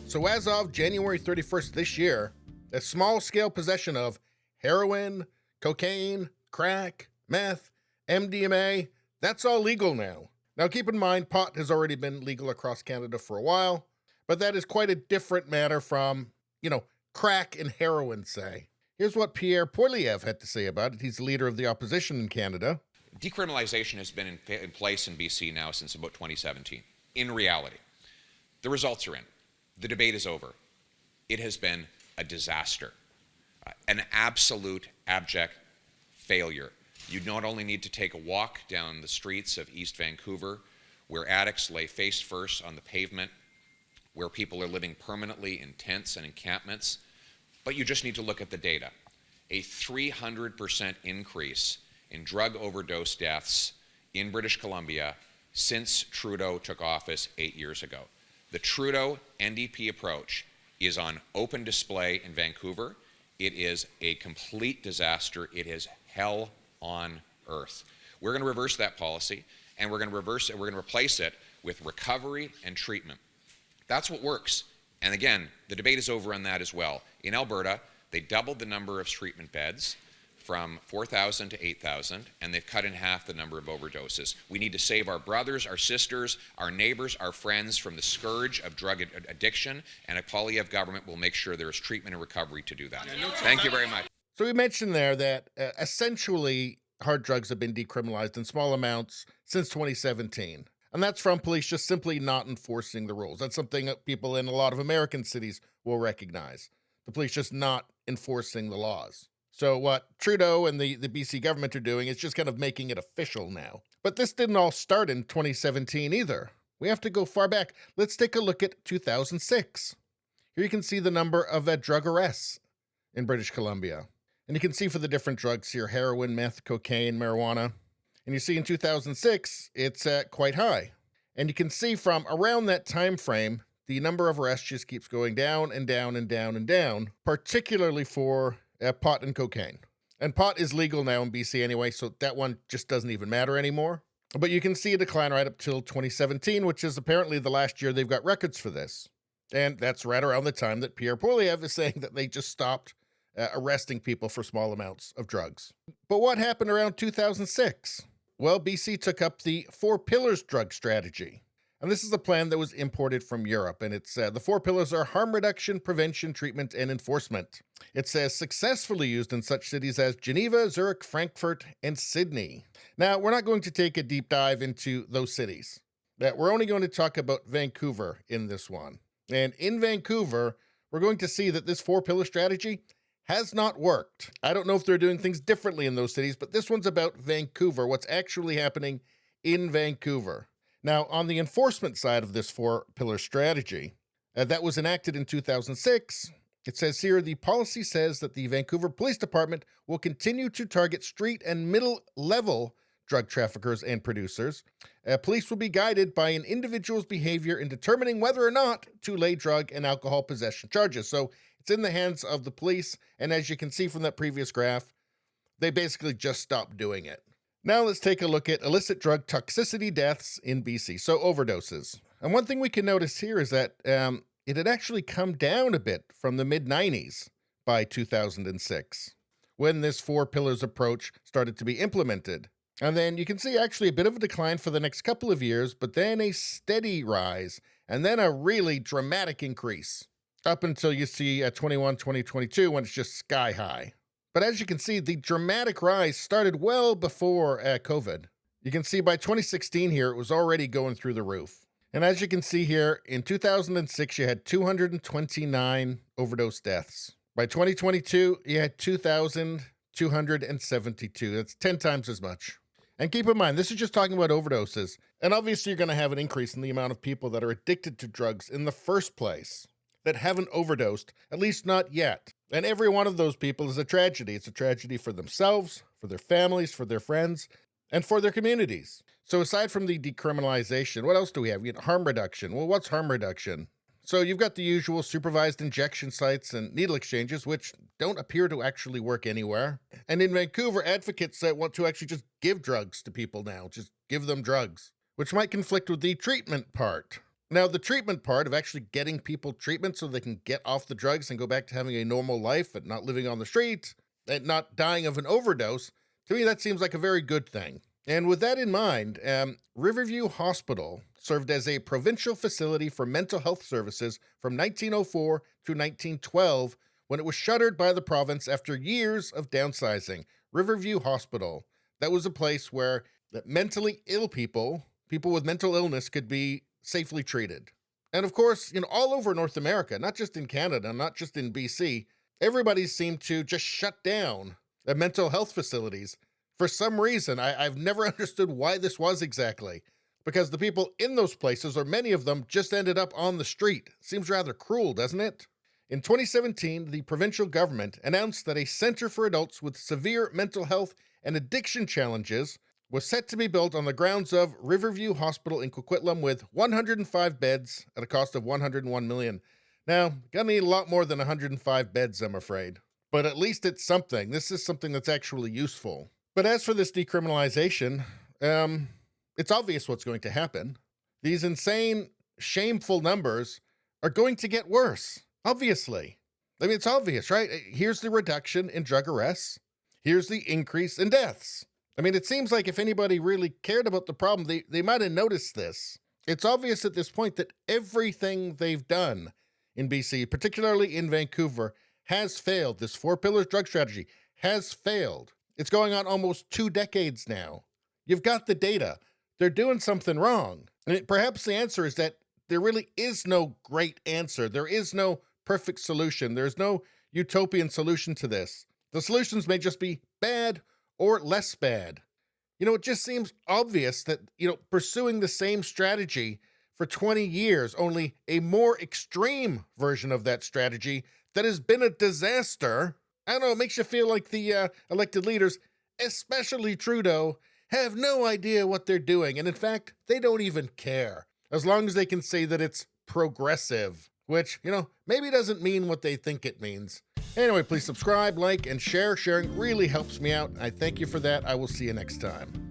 So as of January 31st this year, a small-scale possession of heroin, cocaine, crack, meth, MDMA, that's all legal now. Now keep in mind, pot has already been legal across Canada for a while, but that is quite a different matter from, crack and heroin, say. Here's what Pierre Poilievre had to say about it. He's the leader of the opposition in Canada. Decriminalization has been in place in BC now since about 2017. In reality, the results are in. The debate is over. It has been a disaster, an absolute abject failure. You not only need to take a walk down the streets of East Vancouver, where addicts lay face first on the pavement, where people are living permanently in tents and encampments, but you just need to look at the data. A 300% increase in drug overdose deaths in British Columbia since Trudeau took office 8 years ago. The Trudeau NDP approach is on open display in Vancouver. It is a complete disaster. It is hell on earth. We're going to reverse that policy, and we're going to replace it with recovery and treatment. That's what works. And again, the debate is over on that as well. In Alberta, they doubled the number of treatment beds from 4,000 to 8,000, and they've cut in half the number of overdoses. We need to save our brothers, our sisters, our neighbors, our friends from the scourge of drug addiction, and a Poilievre government will make sure there is treatment and recovery to do that. Thank you very much. So we mentioned there that essentially hard drugs have been decriminalized in small amounts since 2017. And that's from police just simply not enforcing the rules. That's something that people in a lot of American cities will recognize. The police just not enforcing the laws. So what Trudeau and the BC government are doing is just kind of making it official now. But this didn't all start in 2017 either. We have to go far back. Let's take a look at 2006. Here you can see the number of drug arrests in British Columbia. And you can see for the different drugs here, heroin, meth, cocaine, marijuana. And you see in 2006, it's quite high. And you can see from around that time frame, the number of arrests just keeps going down and down and down and down, particularly for pot and cocaine. And pot is legal now in BC anyway, so that one just doesn't even matter anymore. But you can see a decline right up till 2017, which is apparently the last year they've got records for this. And that's right around the time that Pierre Poilievre is saying that they just stopped arresting people for small amounts of drugs. But what happened around 2006? Well, BC took up the 4 Pillars drug strategy. And this is a plan that was imported from Europe. And it's the 4 pillars are harm reduction, prevention, treatment, and enforcement. It's successfully used in such cities as Geneva, Zurich, Frankfurt, and Sydney. Now, we're not going to take a deep dive into those cities. We're only going to talk about Vancouver in this one. And in Vancouver, we're going to see that this 4 pillar strategy has not worked. I don't know if they're doing things differently in those cities, but this one's about Vancouver, what's actually happening in Vancouver. Now, on the enforcement side of this 4 pillar strategy, that was enacted in 2006, it says here, the policy says that the Vancouver Police Department will continue to target street and middle-level drug traffickers and producers. Police will be guided by an individual's behavior in determining whether or not to lay drug and alcohol possession charges. So it's in the hands of the police, and as you can see from that previous graph, they basically just stopped doing it. Now let's take a look at illicit drug toxicity deaths in BC, so overdoses. And one thing we can notice here is that it had actually come down a bit from the mid-90s by 2006, when this 4 pillars approach started to be implemented. And then you can see actually a bit of a decline for the next couple of years, but then a steady rise, and then a really dramatic increase, up until you see 2022 when it's just sky high. But as you can see, the dramatic rise started well before COVID. You can see by 2016 here, it was already going through the roof. And as you can see here, in 2006, you had 229 overdose deaths. By 2022, you had 2,272. That's 10 times as much. And keep in mind, this is just talking about overdoses. And obviously, you're going to have an increase in the amount of people that are addicted to drugs in the first place, that haven't overdosed, at least not yet. And every one of those people is a tragedy. It's a tragedy for themselves, for their families, for their friends, and for their communities. So aside from the decriminalization, what else do we have? We have harm reduction. Well, what's harm reduction? So you've got the usual supervised injection sites and needle exchanges, which don't appear to actually work anywhere. And in Vancouver, advocates want to actually just give drugs to people now, just give them drugs, which might conflict with the treatment part. Now, the treatment part of actually getting people treatment so they can get off the drugs and go back to having a normal life and not living on the street and not dying of an overdose, to me, that seems like a very good thing. And with that in mind, Riverview Hospital served as a provincial facility for mental health services from 1904 to 1912 when it was shuttered by the province after years of downsizing. Riverview Hospital, that was a place where mentally ill people, people with mental illness, could be safely treated. And of course, all over North America, not just in Canada, not just in BC, everybody seemed to just shut down the mental health facilities. For some reason, I've never understood why this was exactly. Because the people in those places, or many of them, just ended up on the street. Seems rather cruel, doesn't it? In 2017, the provincial government announced that a center for adults with severe mental health and addiction challenges was set to be built on the grounds of Riverview Hospital in Coquitlam with 105 beds at a cost of $101 million. Now, gonna need a lot more than 105 beds, I'm afraid. But at least it's something. This is something that's actually useful. But as for this decriminalization, it's obvious what's going to happen. These insane, shameful numbers are going to get worse, obviously. I mean, it's obvious, right? Here's the reduction in drug arrests. Here's the increase in deaths. I mean, it seems like if anybody really cared about the problem, they might have noticed this. It's obvious at this point that everything they've done in BC, particularly in Vancouver, has failed. This 4 pillars drug strategy has failed. It's going on almost 2 decades now. You've got the data. They're doing something wrong. And perhaps the answer is that there really is no great answer. There is no perfect solution. There's no utopian solution to this. The solutions may just be bad or less bad. It just seems obvious that, pursuing the same strategy for 20 years, only a more extreme version of that strategy that has been a disaster. I don't know, it makes you feel like the elected leaders, especially Trudeau, have no idea what they're doing. And in fact, they don't even care. As long as they can say that it's progressive, which, maybe doesn't mean what they think it means. Anyway, please subscribe, like, and share. Sharing really helps me out. I thank you for that. I will see you next time.